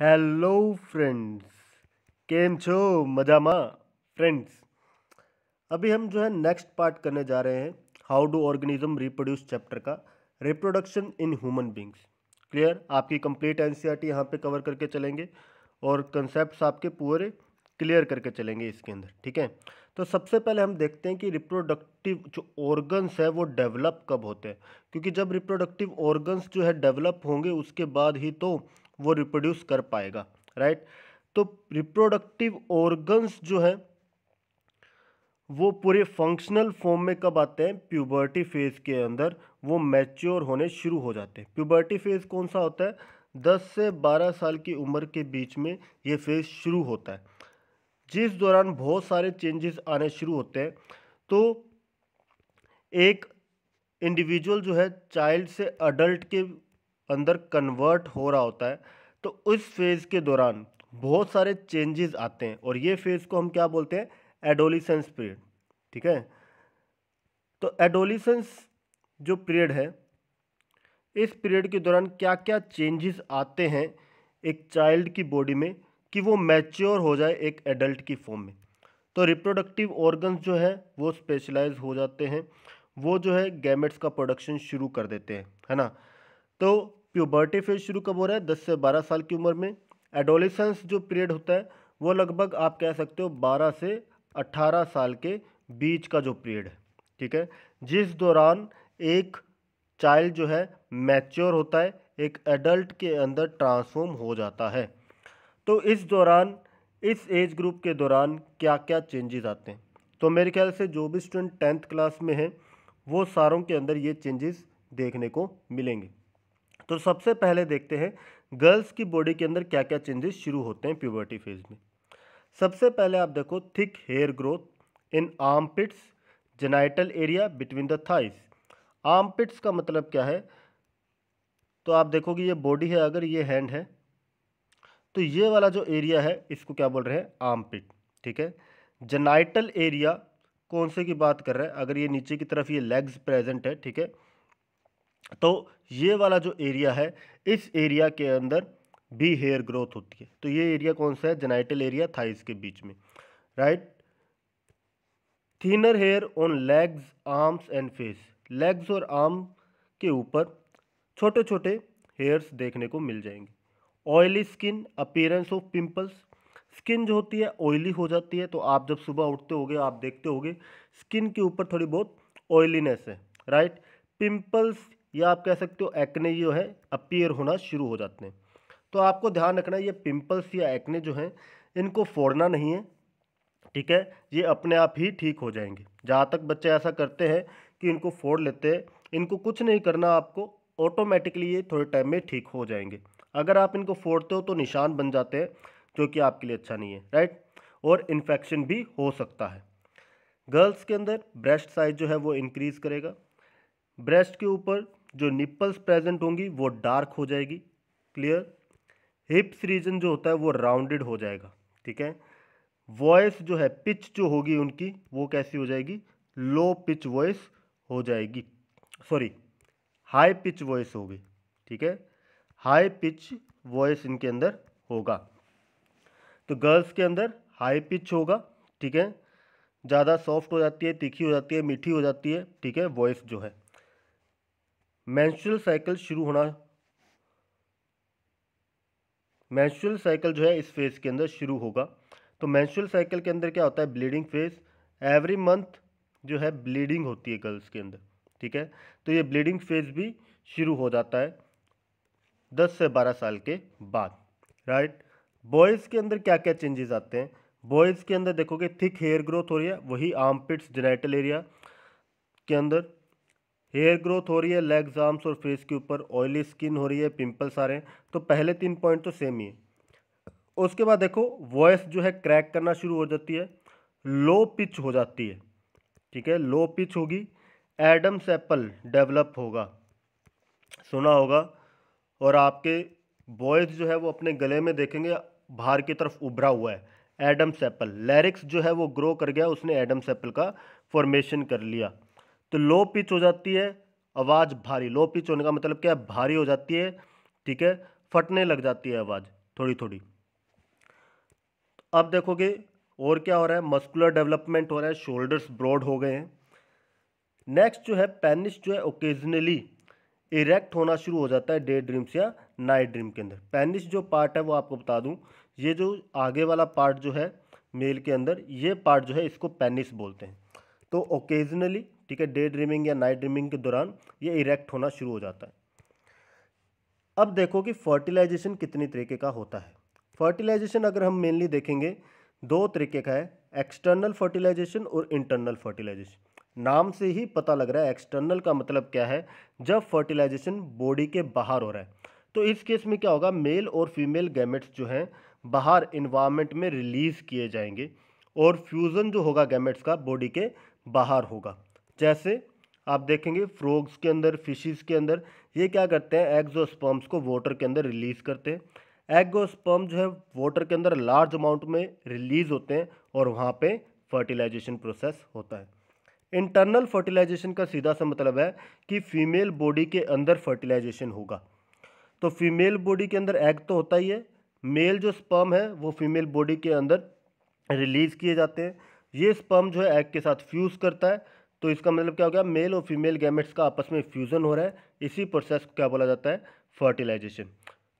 Hello friends, केम छो मजामा friends. अभी हम जो है नेक्स्ट पार्ट करने जा रहे हैं, how do organism reproduce chapter का, reproduction in human beings. Clear, आपकी कंप्लीट एनसीईआरटी यहाँ पे कवर करके चलेंगे और कंसेप्ट्स आपके पूरे क्लियर करके चलेंगे इसके अंदर, ठीक है। तो सबसे पहले हम देखते हैं कि रिप्रोडक्टिव जो ऑर्गन्स है वो डेवलप कब होते हैं, क्योंकि जब रिप्रोडक्टिव ऑर्गन्स जो है डेवलप होंगे उसके बाद ही तो वो रिप्रोड्यूस कर पाएगा, राइट। तो रिप्रोडक्टिव ऑर्गन्स जो है वो पूरे फंक्शनल फॉर्म में कब आते हैं, प्यूबर्टी फेज के अंदर वो मैच्योर होने शुरू हो जाते हैं। प्यूबर्टी फेज कौन सा होता है, 10 से 12 साल की उम्र के बीच में ये फेज शुरू होता है, जिस दौरान बहुत सारे चेंजेस आने शुरू होते हैं। तो एक इंडिविजुअल जो है चाइल्ड से अडल्ट के अंदर कन्वर्ट हो रहा होता है, तो उस फेज़ के दौरान बहुत सारे चेंजेस आते हैं और ये फेज़ को हम क्या बोलते हैं, एडोलिसेंस पीरियड, ठीक है। तो एडोलिसेंस जो पीरियड है, इस पीरियड के दौरान क्या क्या चेंजेस आते हैं एक चाइल्ड की बॉडी में कि वो मैच्योर हो जाए एक एडल्ट की फॉर्म में। तो रिप्रोडक्टिव ऑर्गन्स जो है वो स्पेशलाइज हो जाते हैं, वो जो है गैमेट्स का प्रोडक्शन शुरू कर देते हैं, है ना। तो प्यूबर्टी फेज शुरू कब हो रहा है, 10 से 12 साल की उम्र में। एडोलिसेंस जो पीरियड होता है वो लगभग आप कह सकते हो 12 से 18 साल के बीच का जो पीरियड है, ठीक है, जिस दौरान एक चाइल्ड जो है मैच्योर होता है, एक एडल्ट के अंदर ट्रांसफॉर्म हो जाता है। तो इस दौरान, इस एज ग्रुप के दौरान क्या क्या चेंजेस आते हैं, तो मेरे ख्याल से जो भी स्टूडेंट 10th क्लास में है वो सारों के अंदर ये चेंजेस देखने को मिलेंगे। तो सबसे पहले देखते हैं गर्ल्स की बॉडी के अंदर क्या क्या चेंजेस शुरू होते हैं प्यूबर्टी फेज में। सबसे पहले आप देखो thick hair growth in armpits, genital area between the thighs. Armpits का मतलब क्या है, तो आप देखोगे ये बॉडी है, अगर ये हैंड है तो ये वाला जो एरिया है इसको क्या बोल रहे हैं, आर्मपिट, ठीक है। जेनाइटल एरिया कौन से की बात कर रहे हैं, अगर ये नीचे की तरफ ये लेग्स प्रेजेंट है, ठीक है, तो ये वाला जो एरिया है इस एरिया के अंदर भी हेयर ग्रोथ होती है। तो ये एरिया कौन सा है, जेनाइटल एरिया थाइस के बीच में, right. Thinner hair on legs, arms and face. Legs और आर्म के ऊपर छोटे छोटे हेयर्स देखने को मिल जाएंगे। Oily skin, appearance of pimples. Skin जो होती है ऑयली हो जाती है, तो आप जब सुबह उठते होगे आप देखते होगे स्किन के ऊपर थोड़ी बहुत ऑयलीनेस है, राइट। पिंपल्स या आप कह सकते हो एक्ने जो है अपीयर होना शुरू हो जाते हैं। तो आपको ध्यान रखना है ये पिंपल्स या एक्ने जो हैं इनको फोड़ना नहीं है, ठीक है, ये अपने आप ही ठीक हो जाएंगे। जहाँ तक बच्चे ऐसा करते हैं कि इनको फोड़ लेते हैं, इनको कुछ नहीं करना आपको, ऑटोमेटिकली ये थोड़े टाइम में ठीक हो जाएंगे। अगर आप इनको फोड़ते हो तो निशान बन जाते हैं, जो कि आपके लिए अच्छा नहीं है, राइट, और इन्फेक्शन भी हो सकता है। गर्ल्स के अंदर ब्रेस्ट साइज जो है वो इंक्रीज करेगा। ब्रेस्ट के ऊपर जो निप्पल्स प्रेजेंट होंगी वो डार्क हो जाएगी, क्लियर। हिप्स रीजन जो होता है वो राउंडेड हो जाएगा, ठीक है। वॉइस जो है, पिच जो होगी उनकी वो कैसी हो जाएगी, लो पिच वॉइस हो जाएगी, सॉरी हाई पिच वॉइस होगी, ठीक है, हाई पिच वॉइस इनके अंदर होगा। तो गर्ल्स के अंदर हाई पिच होगा, ठीक है, ज़्यादा सॉफ्ट हो जाती है, तीखी हो जाती है, मीठी हो जाती है, ठीक है, वॉइस जो है। मेंस्ट्रुअल साइकिल शुरू होना, मेंस्ट्रुअल साइकिल जो है इस फेज के अंदर शुरू होगा। तो मेंस्ट्रुअल साइकिल के अंदर क्या होता है, ब्लीडिंग फेज। एवरी मंथ जो है ब्लीडिंग होती है गर्ल्स के अंदर, ठीक है। तो ये ब्लीडिंग फेज भी शुरू हो जाता है 10 से 12 साल के बाद, राइट। बॉयज़ के अंदर क्या क्या चेंजेस आते हैं, बॉयज़ के अंदर देखोगे थिक हेयर ग्रोथ हो रही है, वही आर्मपिट्स जेनाइटल एरिया के अंदर हेयर ग्रोथ हो रही है, लेग्स आर्म्स और फेस के ऊपर ऑयली स्किन हो रही है, पिंपल्स आ रहे हैं। तो पहले 3 पॉइंट तो सेम ही है। उसके बाद देखो वॉइस जो है क्रैक करना शुरू हो जाती है, लो पिच हो जाती है, ठीक है, लो पिच होगी। एडम्स एप्पल डेवलप होगा, सुना होगा। और आपके बॉयज जो है वो अपने गले में देखेंगे बाहर की तरफ उभरा हुआ है एडम्स एप्पल, लैरिक्स जो है वो ग्रो कर गया, उसने एडम्स एप्पल का फॉर्मेशन कर लिया। तो लो पिच हो जाती है, आवाज़ भारी, लो पिच होने का मतलब क्या है, भारी हो जाती है, ठीक है, फटने लग जाती है आवाज़, थोड़ी थोड़ी। अब देखोगे और क्या हो रहा है, मस्कुलर डेवलपमेंट हो रहा है, शोल्डर्स ब्रॉड हो गए हैं। नेक्स्ट जो है पेनिस जो है ओकेजनली इरेक्ट होना शुरू हो जाता है डे ड्रीम्स या नाइट ड्रीम के अंदर। पेनिस जो पार्ट है वो आपको बता दूं, ये जो आगे वाला पार्ट जो है मेल के अंदर, ये पार्ट जो है इसको पेनिस बोलते हैं। तो ओकेजनली, ठीक है, डे ड्रीमिंग या नाइट ड्रीमिंग के दौरान ये इरेक्ट होना शुरू हो जाता है। अब देखो कि फर्टिलाइजेशन कितनी तरीके का होता है। फर्टिलाइजेशन अगर हम मेनली देखेंगे दो तरीके का है, एक्सटर्नल फर्टिलाइजेशन और इंटरनल फर्टिलाइजेशन। नाम से ही पता लग रहा है एक्सटर्नल का मतलब क्या है, जब फर्टिलाइजेशन बॉडी के बाहर हो रहा है। तो इस केस में क्या होगा, मेल और फीमेल गैमेट्स जो हैं बाहर इन्वायरमेंट में रिलीज किए जाएंगे और फ्यूज़न जो होगा गैमेट्स का बॉडी के बाहर होगा। जैसे आप देखेंगे फ्रॉग्स के अंदर, फिशेस के अंदर, ये क्या करते हैं, एग्स और स्पर्म्स को वाटर के अंदर रिलीज करते हैं। एग और स्पर्म जो है वाटर के अंदर लार्ज अमाउंट में रिलीज होते हैं और वहाँ पे फर्टिलाइजेशन प्रोसेस होता है। इंटरनल फर्टिलाइजेशन का सीधा सा मतलब है कि फीमेल बॉडी के अंदर फर्टिलाइजेशन होगा। तो फीमेल बॉडी के अंदर एग तो होता ही है, मेल जो स्पर्म है वो फीमेल बॉडी के अंदर रिलीज किए जाते हैं। ये स्पर्म जो है एग के साथ फ्यूज करता है। तो इसका मतलब क्या हो गया, मेल और फीमेल गैमेट्स का आपस में फ्यूजन हो रहा है। इसी प्रोसेस को क्या बोला जाता है, फर्टिलाइजेशन।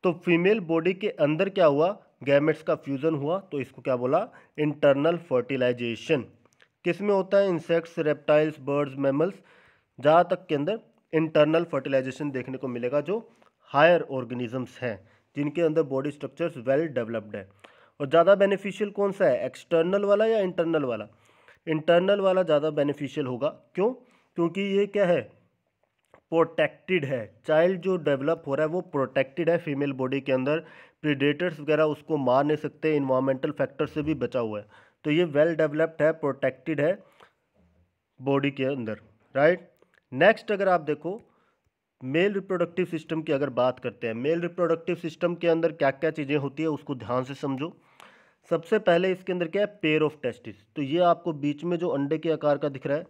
तो फीमेल बॉडी के अंदर क्या हुआ, गैमेट्स का फ्यूजन हुआ, तो इसको क्या बोला, इंटरनल फर्टिलाइजेशन। किस में होता है, इंसेक्ट्स, रेप्टाइल्स, बर्ड्स, मैमल्स, जहाँ तक के अंदर इंटरनल फर्टिलाइजेशन देखने को मिलेगा जो हायर ऑर्गेनिजम्स हैं जिनके अंदर बॉडी स्ट्रक्चर्स वेल डेवलप्ड है। और ज़्यादा बेनिफिशियल कौन सा है, एक्सटर्नल वाला या इंटरनल वाला? इंटरनल वाला ज़्यादा बेनिफिशियल होगा। क्यों? क्योंकि ये क्या है, प्रोटेक्टेड है। चाइल्ड जो डेवलप हो रहा है वो प्रोटेक्टेड है फीमेल बॉडी के अंदर, प्रीडेटर्स वगैरह उसको मार नहीं सकते, इन्वायरमेंटल फैक्टर से भी बचा हुआ है। तो ये वेल डेवलप्ड है, प्रोटेक्टेड है बॉडी के अंदर, राइट। नेक्स्ट अगर आप देखो मेल रिप्रोडक्टिव सिस्टम की अगर बात करते हैं, मेल रिप्रोडक्टिव सिस्टम के अंदर क्या क्या चीज़ें होती है उसको ध्यान से समझो। सबसे पहले इसके अंदर क्या है, पेयर ऑफ टेस्टिस। तो ये आपको बीच में जो अंडे के आकार का दिख रहा है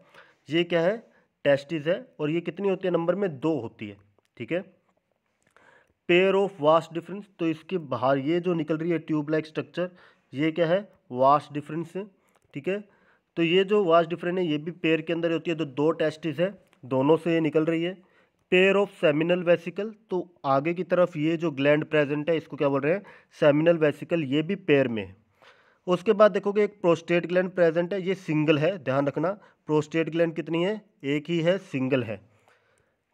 ये क्या है, टेस्टिस है। और ये कितनी होती है, नंबर में 2 होती है, ठीक है। पेयर ऑफ वास्ट डिफरेंस, तो इसके बाहर ये जो निकल रही है ट्यूब लाइक स्ट्रक्चर, ये क्या है, वास्ट डिफरेंस है, ठीक है। तो ये जो वास्ट डिफरेंस है ये भी पेयर के अंदर होती है। तो 2 टेस्टिस है, दोनों से ये निकल रही है। पेयर ऑफ सेमिनल वेसिकल, तो आगे की तरफ ये जो ग्लैंड प्रेजेंट है इसको क्या बोल रहे हैं, सेमिनल वेसिकल, ये भी पेयर में है। उसके बाद देखोगे एक प्रोस्टेट ग्लैंड प्रेजेंट है, ये सिंगल है, ध्यान रखना। प्रोस्टेट ग्लैंड कितनी है, एक ही है, सिंगल है।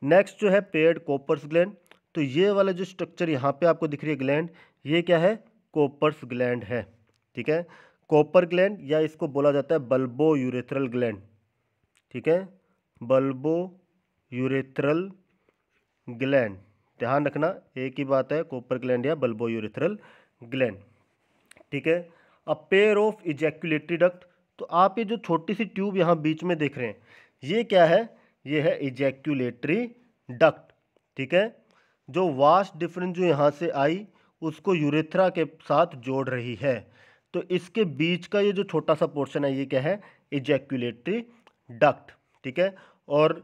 नेक्स्ट जो है पेयर्ड कोपर्स ग्लैंड, तो ये वाला जो स्ट्रक्चर यहाँ पे आपको दिख रही है ग्लैंड, ये क्या है, कोपर्स ग्लैंड है, ठीक है। कोपर ग्लैंड या इसको बोला जाता है बल्बो यूरेथ्रल ग्लैंड, ठीक है, बल्बो यूरेथ्रल ग्लैंड, ध्यान रखना एक ही बात है, कोपर ग्लैंड या बल्बो यूरेथ्रल ग्लैंड, ठीक है। A pair of ejaculatory duct, तो आप ये जो छोटी सी ट्यूब यहाँ बीच में देख रहे हैं ये क्या है, ये है इजैक्यूलेटरी डक्ट, ठीक है। जो वास्ट डिफरेंस जो यहाँ से आई उसको यूरेथ्रा के साथ जोड़ रही है। तो इसके बीच का ये जो छोटा सा पोर्शन है ये क्या है, इजैक्यूलेटरी डक्ट, ठीक है। और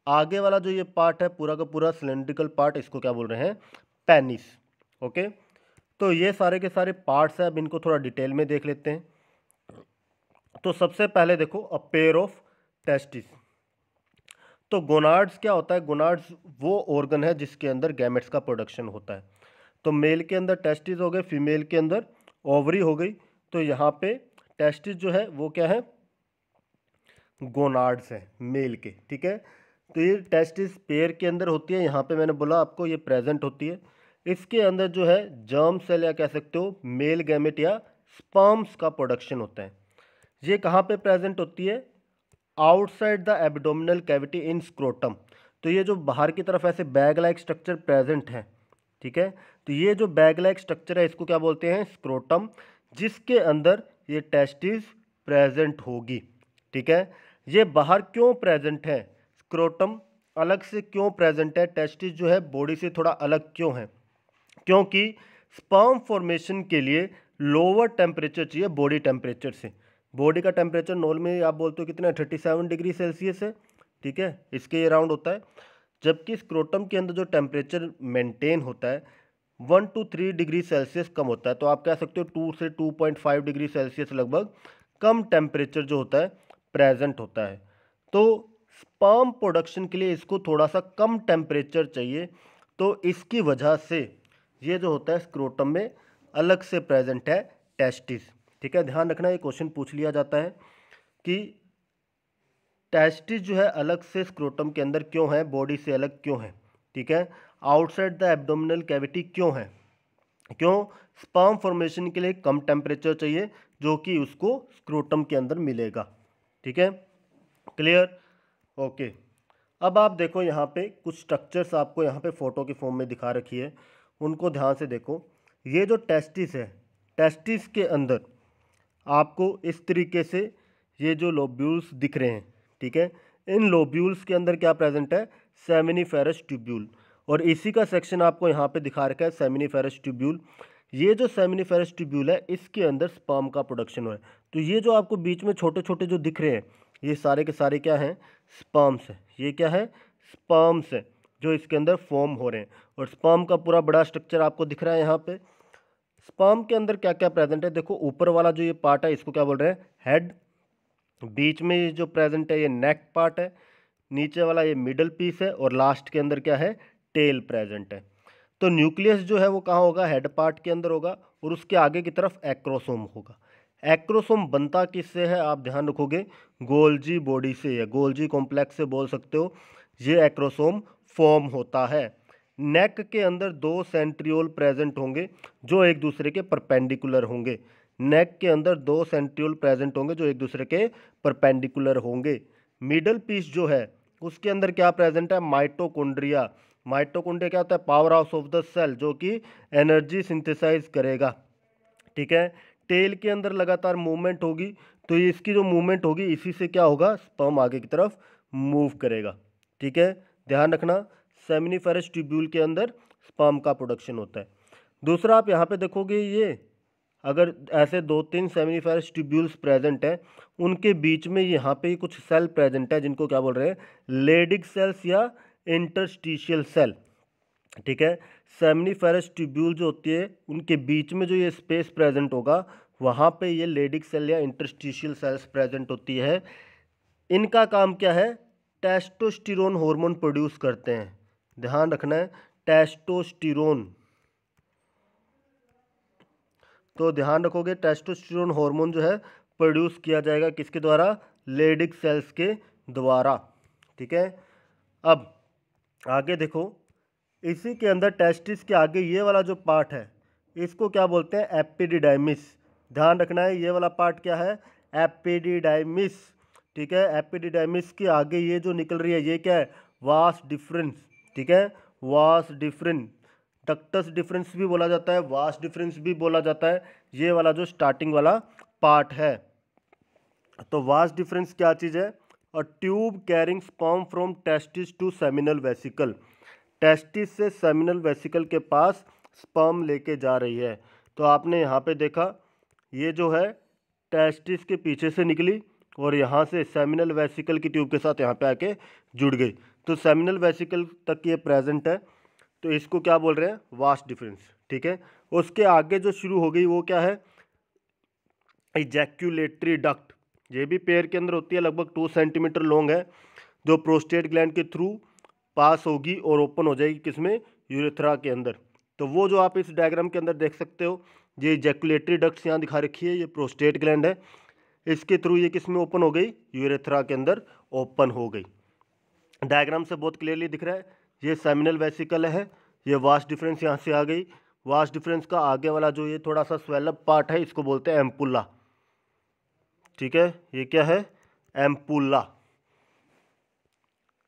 आगे वाला जो ये पार्ट है पूरा का पूरा सिलेंड्रिकल पार्ट, इसको क्या बोल रहे हैं, पेनिस, ओके। तो ये सारे के सारे पार्ट्स हैं, अब इनको थोड़ा डिटेल में देख लेते हैं। तो सबसे पहले देखो अ पेयर ऑफ टेस्टिस। तो गोनाड्स क्या होता है, गोनाड्स वो ऑर्गन है जिसके अंदर गैमेट्स का प्रोडक्शन होता है। तो मेल के अंदर टेस्टिस हो गए, फीमेल के अंदर ओवरी हो गई। तो यहाँ पे टेस्टिस जो है वो क्या है, गोनाड्स है मेल के, ठीक है। तो ये टेस्टिस पेयर के अंदर होती है, यहाँ पे मैंने बोला आपको ये प्रेजेंट होती है। इसके अंदर जो है जर्म सेल या कह सकते हो मेल गैमेट या स्पर्म्स का प्रोडक्शन होता है। ये कहाँ पे प्रेजेंट होती है, outside the abdominal cavity in scrotum. तो ये जो बाहर की तरफ ऐसे बैग लाइक स्ट्रक्चर प्रेजेंट है, ठीक है। तो ये जो बैग लाइक स्ट्रक्चर है इसको क्या बोलते हैं, स्क्रोटम, जिसके अंदर ये टेस्टिस प्रेजेंट होगी, ठीक है। ये बाहर क्यों प्रेजेंट है, स्क्रोटम अलग से क्यों प्रेजेंट है, टेस्टिस जो है बॉडी से थोड़ा अलग क्यों है, क्योंकि स्पर्म फॉर्मेशन के लिए लोअर टेम्परेचर चाहिए बॉडी टेम्परेचर से। बॉडी का टेम्परेचर नॉर्मली आप बोलते हो कितना, 37 डिग्री सेल्सियस है, ठीक है, इसके अराउंड होता है। जबकि स्क्रोटम के अंदर जो टेम्परेचर मेंटेन होता है 1 to 3 डिग्री सेल्सियस कम होता है। तो आप कह सकते हो 2 से 2.5 डिग्री सेल्सियस लगभग कम टेम्परेचर जो होता है प्रेजेंट होता है। तो स्पर्म प्रोडक्शन के लिए इसको थोड़ा सा कम टेम्परेचर चाहिए, तो इसकी वजह से ये जो होता है स्क्रोटम में अलग से प्रेजेंट है टेस्टिस। ठीक है, ध्यान रखना, ये क्वेश्चन पूछ लिया जाता है कि टेस्टिस जो है अलग से स्क्रोटम के अंदर क्यों है, बॉडी से अलग क्यों है। ठीक है, आउटसाइड द एब्डोमिनल कैविटी क्यों है, क्यों, स्पर्म फॉर्मेशन के लिए कम टेम्परेचर चाहिए जो कि उसको स्क्रोटम के अंदर मिलेगा। ठीक है, क्लियर, ओके। अब आप देखो यहाँ पे कुछ स्ट्रक्चर्स आपको यहाँ पे फोटो की फॉर्म में दिखा रखी है, उनको ध्यान से देखो। ये जो टेस्टिस है, टेस्टिस के अंदर आपको इस तरीके से ये जो लोब्यूल्स दिख रहे हैं। ठीक है, इन लोब्यूल्स के अंदर क्या प्रेजेंट है, सेमिनिफेरस ट्यूब्यूल, और इसी का सेक्शन आपको यहाँ पे दिखा रखा है सेमिनिफेरस ट्यूब्यूल। ये जो सेमिनिफेरस ट्यूब्यूल है इसके अंदर स्पर्म का प्रोडक्शन हो है। तो ये जो आपको बीच में छोटे छोटे जो दिख रहे हैं ये सारे के सारे क्या हैं, स्पर्म्स है। ये क्या है, स्पर्म्स है जो इसके अंदर फॉर्म हो रहे हैं। और स्पर्म का पूरा बड़ा स्ट्रक्चर आपको दिख रहा है यहाँ पे। स्पर्म के अंदर क्या क्या प्रेजेंट है, देखो ऊपर वाला जो ये पार्ट है इसको क्या बोल रहे हैं, हेड। बीच में ये जो प्रेजेंट है ये नेक पार्ट है, नीचे वाला ये मिडल पीस है, और लास्ट के अंदर क्या है, टेल प्रेजेंट है। तो न्यूक्लियस जो है वो कहाँ होगा, हेड पार्ट के अंदर होगा, और उसके आगे की तरफ एक्रोसोम होगा। एक्रोसोम बनता किससे है, आप ध्यान रखोगे, गोल्जी बॉडी से या गोल्जी कॉम्प्लेक्स से बोल सकते हो, ये एक्रोसोम फॉर्म होता है। नेक के अंदर 2 सेंट्रियोल प्रेजेंट होंगे जो एक दूसरे के परपेंडिकुलर होंगे। नेक के अंदर 2 सेंट्रियोल प्रेजेंट होंगे जो एक दूसरे के परपेंडिकुलर होंगे। मिडल पीस जो है उसके अंदर क्या प्रेजेंट है, माइटोकॉन्ड्रिया। माइटोकॉन्ड्रिया क्या होता है, power house of the cell, जो कि एनर्जी सिंथेसाइज करेगा। ठीक है, टेल के अंदर लगातार मूवमेंट होगी, तो ये इसकी जो मूवमेंट होगी इसी से क्या होगा, स्पर्म आगे की तरफ मूव करेगा। ठीक है, ध्यान रखना, सेमिनिफेरस ट्यूब्यूल के अंदर स्पर्म का प्रोडक्शन होता है। दूसरा आप यहाँ पे देखोगे, ये अगर ऐसे 2-3 सेमिनिफेरस ट्यूब्यूल्स प्रेजेंट हैं, उनके बीच में यहाँ पे कुछ सेल प्रेजेंट है जिनको क्या बोल रहे हैं, लेडिक सेल्स या इंटरस्टिशियल सेल। ठीक है, सेमिनिफेरस ट्यूब्यूल जो होती है उनके बीच में जो ये स्पेस प्रेजेंट होगा वहाँ पे ये लेडिक सेल या इंटरस्टिशियल सेल्स प्रेजेंट होती है। इनका काम क्या है, टेस्टोस्टेरोन हार्मोन प्रोड्यूस करते हैं। ध्यान रखना है, टेस्टोस्टेरोन। तो ध्यान रखोगे टेस्टोस्टेरोन हार्मोन जो है प्रोड्यूस किया जाएगा किसके द्वारा, लेडिक सेल्स के द्वारा। ठीक है, अब आगे देखो, इसी के अंदर टेस्टिस के आगे ये वाला जो पार्ट है इसको क्या बोलते हैं, एपिडिडाइमिस। ध्यान रखना है, ये वाला पार्ट क्या है, एपिडिडाइमिस। ठीक है, एपिडिडाइमिस के आगे ये जो निकल रही है ये क्या है, वास डिफरेंस। ठीक है, वास डिफरेंस, डक्टस डिफरेंस भी बोला जाता है, वास डिफरेंस भी बोला जाता है, ये वाला जो स्टार्टिंग वाला पार्ट है। तो वास डिफरेंस क्या चीज़ है, और tube carrying sperm from testis to seminal vesicle. Testis से सेमिनल वेसिकल के पास स्पर्म लेके जा रही है। तो आपने यहाँ पे देखा, ये जो है टेस्टिस के पीछे से निकली और यहाँ से सेमिनल वेसिकल की ट्यूब के साथ यहाँ पे आके जुड़ गई। तो सेमिनल वेसिकल तक ये प्रेजेंट है, तो इसको क्या बोल रहे हैं, वास्ट डिफरेंस। ठीक है, उसके आगे जो शुरू हो गई वो क्या है, इजैक्यूलेटरी डक्ट। ये भी पेयर के अंदर होती है, लगभग 2 सेंटीमीटर लॉन्ग है, जो प्रोस्टेट ग्लैंड के थ्रू पास होगी और ओपन हो जाएगी किसमें, यूरेथ्रा के अंदर। तो वो जो आप इस डायग्राम के अंदर देख सकते हो, ये इजैक्यूलेटरी डक्ट्स यहाँ दिखा रखी है, ये प्रोस्टेट ग्लैंड है, इसके थ्रू ये किस में ओपन हो गई, यूरेथ्रा के अंदर ओपन हो गई। डायग्राम से बहुत क्लियरली दिख रहा है, ये सेमिनल वेसिकल है, ये वास्ट डिफरेंस यहाँ से आ गई। वास्ट डिफरेंस का आगे वाला जो ये थोड़ा सा स्वेलअप पार्ट है इसको बोलते हैं एम्पुला। ठीक है, ये क्या है, एम्पुला।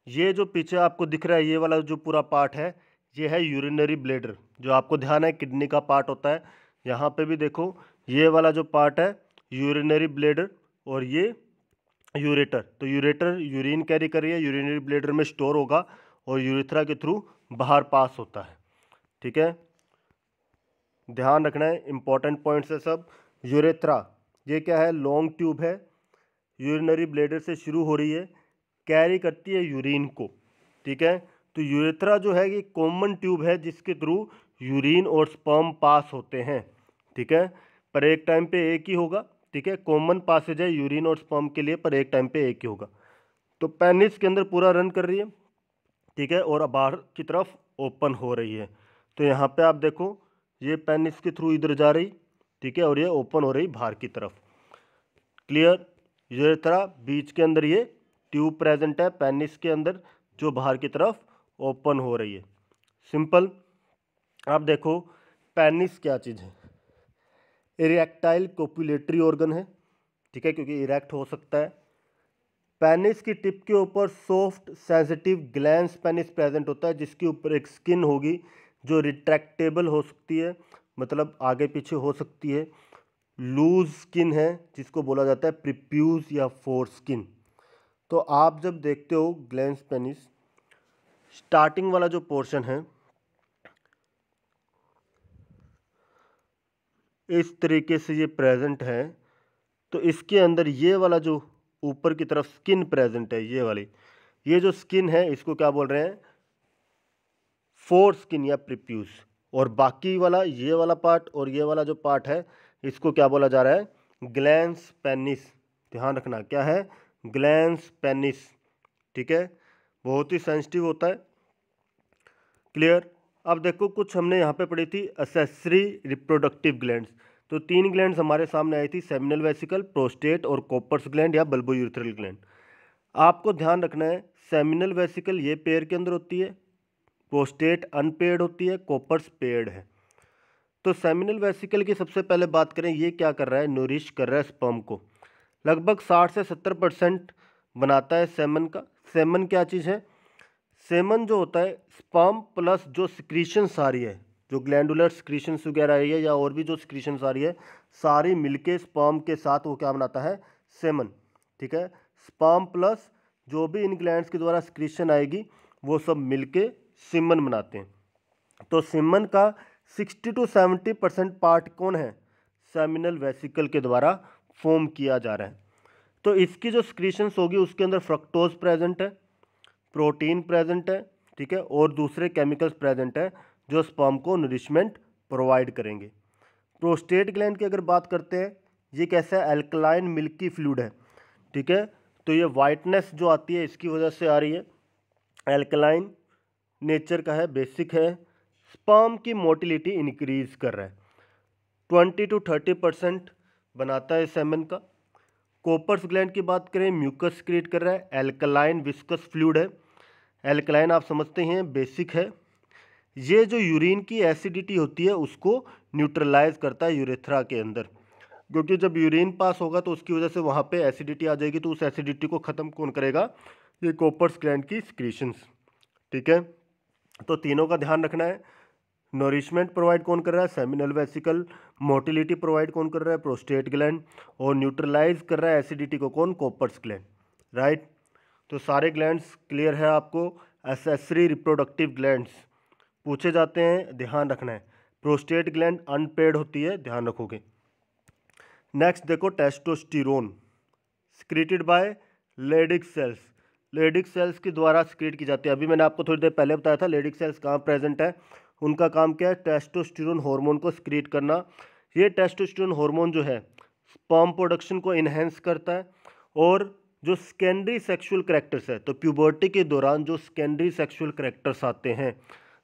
ये जो पीछे आपको दिख रहा है ये वाला जो पूरा पार्ट है ये है यूरिनरी ब्लैडर, जो आपको ध्यान है किडनी का पार्ट होता है। यहाँ पे भी देखो, ये वाला जो पार्ट है यूरिनरी ब्लैडर, और ये यूरेटर। तो यूरेटर यूरिन कैरी कर रही है, यूरिनरी ब्लैडर में स्टोर होगा और यूरेथ्रा के थ्रू बाहर पास होता है। ठीक है, ध्यान रखना है, इंपॉर्टेंट पॉइंट्स है सब। यूरेथ्रा ये क्या है, लॉन्ग ट्यूब है, यूरिनरी ब्लैडर से शुरू हो रही है, कैरी करती है यूरिन को। ठीक है, तो यूरेथ्रा जो है ये कॉमन ट्यूब है जिसके थ्रू यूरिन और स्पर्म पास होते हैं, ठीक है, पर एक टाइम पे एक ही होगा, ठीक है, कॉमन पासेज है यूरिन और स्पर्म के लिए, पर एक टाइम पे एक ही होगा। तो पेनिस के अंदर पूरा रन कर रही है, ठीक है, और बाहर की तरफ ओपन हो रही है। तो यहाँ पे आप देखो ये पेनिस के थ्रू इधर जा रही, ठीक है, और ये ओपन हो रही बाहर की तरफ। क्लियर? यूरेथ्रा बीच के अंदर ये ट्यूब प्रेजेंट है पेनिस के अंदर जो बाहर की तरफ ओपन हो रही है। सिंपल। आप देखो पेनिस क्या चीज़ है? इरेक्टाइल कोपुलेटरी ऑर्गन है, ठीक है, क्योंकि इरेक्ट हो सकता है। पेनिस की टिप के ऊपर soft sensitive glans penis present होता है जिसके ऊपर एक स्किन होगी जो रिट्रैक्टेबल हो सकती है, मतलब आगे पीछे हो सकती है। लूज स्किन है जिसको बोला जाता है प्रिप्यूज या फोर स्किन। तो आप जब देखते हो ग्लैंस पेनिस, स्टार्टिंग वाला जो पोर्शन है इस तरीके से ये प्रेजेंट है, तो इसके अंदर ये वाला जो ऊपर की तरफ स्किन प्रेजेंट है, ये वाली, ये जो स्किन है इसको क्या बोल रहे हैं? फोर स्किन या प्रिप्यूस। और बाकी वाला ये वाला पार्ट और ये वाला जो पार्ट है इसको क्या बोला जा रहा है? Glans penis. ध्यान रखना क्या है? ग्लैंस पेनिस, ठीक है, बहुत ही सेंसिटिव होता है। क्लियर? अब देखो कुछ हमने यहाँ पे पढ़ी थी एक्सेसरी रिप्रोडक्टिव ग्लैंड्स। तो 3 ग्लैंड्स हमारे सामने आई थी, सेमिनल वेसिकल, प्रोस्टेट और कोपर्स ग्लैंड या बल्बोयूरेथ्रल ग्लैंड। आपको ध्यान रखना है सेमिनल वेसिकल ये पेयर के अंदर होती है, प्रोस्टेट अनपेयर्ड होती है, कोपर्स पेयर्ड है। तो सेमिनल वेसिकल की सबसे पहले बात करें, ये क्या कर रहा है? नूरिश कर रहा है स्पर्म को। लगभग 60 से 70% बनाता है सेमन का। सेमन क्या चीज़ है? सेमन जो होता है स्पर्म प्लस जो सिक्रीशंस आ रही है, जो ग्लैंडुलर सिक्रीशंस वगैरह आई है या और भी जो सिक्रीशंस आ रही है, सारी मिलके स्पर्म के साथ वो क्या बनाता है? सेमन, ठीक है। स्पर्म प्लस जो भी इन ग्लैंड्स के द्वारा सिक्रीशन आएगी वो सब मिलके सीमन बनाते हैं। तो सीमन का 60 to 70% पार्ट कौन है? सेमिनल वेसिकल के द्वारा फॉर्म किया जा रहा है। तो इसकी जो सिक्रीशंस होगी उसके अंदर फ्रक्टोज प्रेजेंट है, प्रोटीन प्रेजेंट है, ठीक है, और दूसरे केमिकल्स प्रेजेंट है जो स्पर्म को नरिशमेंट प्रोवाइड करेंगे। प्रोस्टेट ग्लैंड की अगर बात करते हैं, ये कैसा है? अल्कलाइन मिल्की फ्लूइड है, ठीक है। तो ये वाइटनेस जो आती है इसकी वजह से आ रही है, अल्कलाइन नेचर का है, बेसिक है। स्पर्म की मोटिलिटी इंक्रीज कर रहा है, 20 to 30% बनाता है सेमन का। कोपर्स ग्लैंड की बात करें, म्यूकस क्रिएट कर रहा है, एल्कलाइन विस्कस फ्लूइड है। एल्कलाइन आप समझते हैं बेसिक है। ये जो यूरिन की एसिडिटी होती है उसको न्यूट्रलाइज करता है यूरेथ्रा के अंदर, क्योंकि जब यूरिन पास होगा तो उसकी वजह से वहाँ पे एसिडिटी आ जाएगी, तो उस एसिडिटी को ख़त्म कौन करेगा? ये कोपर्स ग्लैंड की सिक्रीशंस, ठीक है। तो तीनों का ध्यान रखना है। नोरिशमेंट प्रोवाइड कौन कर रहा है? Seminal vesicle. मोटिलिटी प्रोवाइड कौन कर रहा है? Prostate gland. और न्यूट्रलाइज कर रहा है एसिडिटी को कौन? कोपर्स ग्लैंड, राइट। तो सारे ग्लैंड्स क्लियर है आपको। एक्सेसरी रिप्रोडक्टिव ग्लैंड्स पूछे जाते हैं, ध्यान रखना है। प्रोस्टेट ग्लैंड अनपेड होती है, ध्यान रखोगे। नेक्स्ट देखो testosterone secreted by Leydig cells. Leydig cells के द्वारा सिक्रेट की जाती है। अभी मैंने आपको थोड़ी देर पहले बताया था लेडिक सेल्स कहाँ प्रेजेंट है। उनका काम क्या है? टेस्टोस्टेरोन हार्मोन को सिक्रेट करना। ये टेस्टोस्टेरोन हार्मोन जो है स्पर्म प्रोडक्शन को इन्हेंस करता है। और जो सेकेंडरी सेक्सुअल करैक्टर्स है, तो प्यूबर्टी के दौरान जो सेकेंडरी सेक्सुअल करैक्टर्स आते हैं,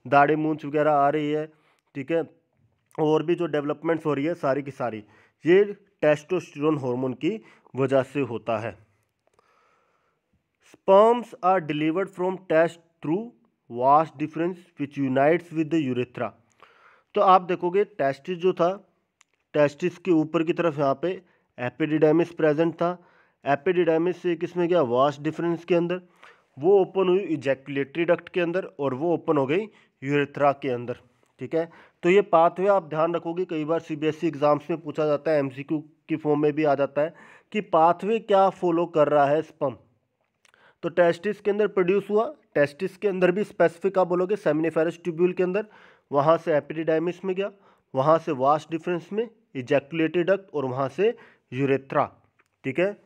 दाढ़ी मूंछ वगैरह आ रही है, ठीक है, और भी जो डेवलपमेंट्स हो रही है सारी की सारी ये टेस्टोस्टेरोन हार्मोन की वजह से होता है। Sperms are delivered from test through vas deferens which unites with the urethra. तो आप देखोगे टेस्टिस जो था, टेस्टिस के ऊपर की तरफ यहाँ पे एपिडिडाइमिस प्रेजेंट था। एपिडिडाइमिस से किसमें गया? वास्ट डिफरेंस के अंदर। वो ओपन हुई इजैकुलेटरी डक्ट के अंदर और वो ओपन हो गई यूरेथ्रा के अंदर, ठीक है। तो ये पाथवे आप ध्यान रखोगे, कई बार सीबीएसई एग्जाम्स में पूछा जाता है, एमसीक्यू की फॉर्म में भी आ जाता है कि पाथवे क्या फॉलो कर रहा है स्पर्म। तो टेस्टिस के अंदर प्रोड्यूस हुआ, टेस्टिस के अंदर भी स्पेसिफिक आप बोलोगे सेमिनिफेरस ट्यूब्यूल के अंदर, वहाँ से एपिडिडाइमिस में गया, वहाँ से वास्ट डिफरेंस में इजैकुलेटरी डक्ट और वहाँ से यूरेथ्रा, ठीक है।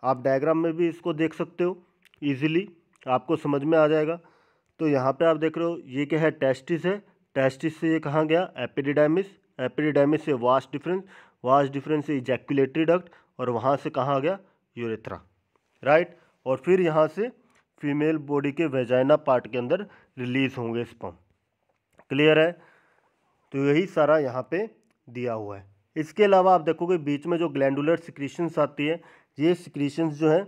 आप डायग्राम में भी इसको देख सकते हो, इजीली आपको समझ में आ जाएगा। तो यहाँ पे आप देख रहे हो ये क्या है, टेस्टिस है, टेस्टिस से ये कहाँ गया, एपिडिडाइमिस, एपिडिडाइमिस से वास्ट डिफरेंस से इजैकुलेटरी डक्ट, और वहाँ से कहाँ गया, यूरेथ्रा, राइट। और फिर यहाँ से फीमेल बॉडी के वेजाइना पार्ट के अंदर रिलीज होंगे स्पर्म। क्लियर है। तो यही सारा यहाँ पे दिया हुआ है। इसके अलावा आप देखोगे बीच में जो ग्लैंडुलर सिक्रीशंस आती है, ये सिक्रीशंस जो है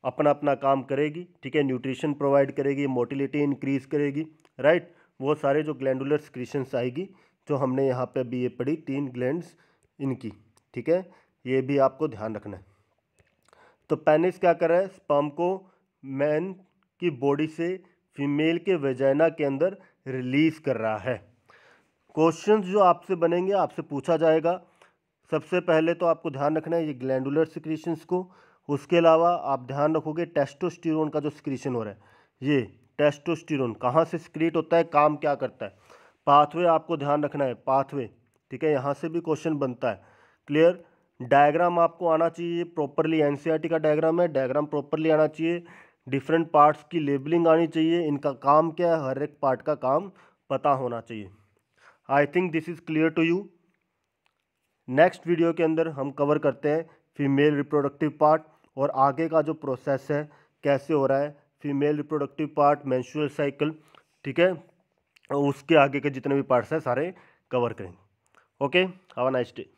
अपना अपना काम करेगी, ठीक है, न्यूट्रिशन प्रोवाइड करेगी, मोटिलिटी इंक्रीज करेगी, राइट। वो सारे जो ग्लैंडुलर सिक्रीशंस आएगी जो हमने यहाँ पे अभी ये पढ़ी 3 ग्लैंड्स इनकी, ठीक है, ये भी आपको ध्यान रखना है। तो पेनिस क्या कर रहा है, स्पर्म को मैन की बॉडी से फीमेल के वेजाइना के अंदर रिलीज कर रहा है। क्वेश्चंस जो आपसे बनेंगे, आपसे पूछा जाएगा, सबसे पहले तो आपको ध्यान रखना है ये ग्लैंडुलर सिक्रीशंस को। उसके अलावा आप ध्यान रखोगे टेस्टोस्टेरोन का जो सिक्रीशन हो रहा है, ये टेस्टोस्टेरोन कहाँ से सिक्रीट होता है, काम क्या करता है, पाथवे आपको ध्यान रखना है, पाथवे, ठीक है, यहाँ से भी क्वेश्चन बनता है। क्लियर। डायग्राम आपको आना चाहिए प्रॉपरली, एनसीईआरटी का डायग्राम है, डायग्राम प्रॉपरली आना चाहिए, डिफरेंट पार्ट्स की लेबलिंग आनी चाहिए, इनका काम क्या है, हर एक पार्ट का काम पता होना चाहिए। I think this is clear to you. Next video के अंदर हम कवर करते हैं फीमेल रिप्रोडक्टिव पार्ट और आगे का जो प्रोसेस है कैसे हो रहा है, female reproductive part, menstrual cycle, ठीक है, और उसके आगे के जितने भी पार्ट्स हैं सारे कवर करेंगे। Okay, have a nice day.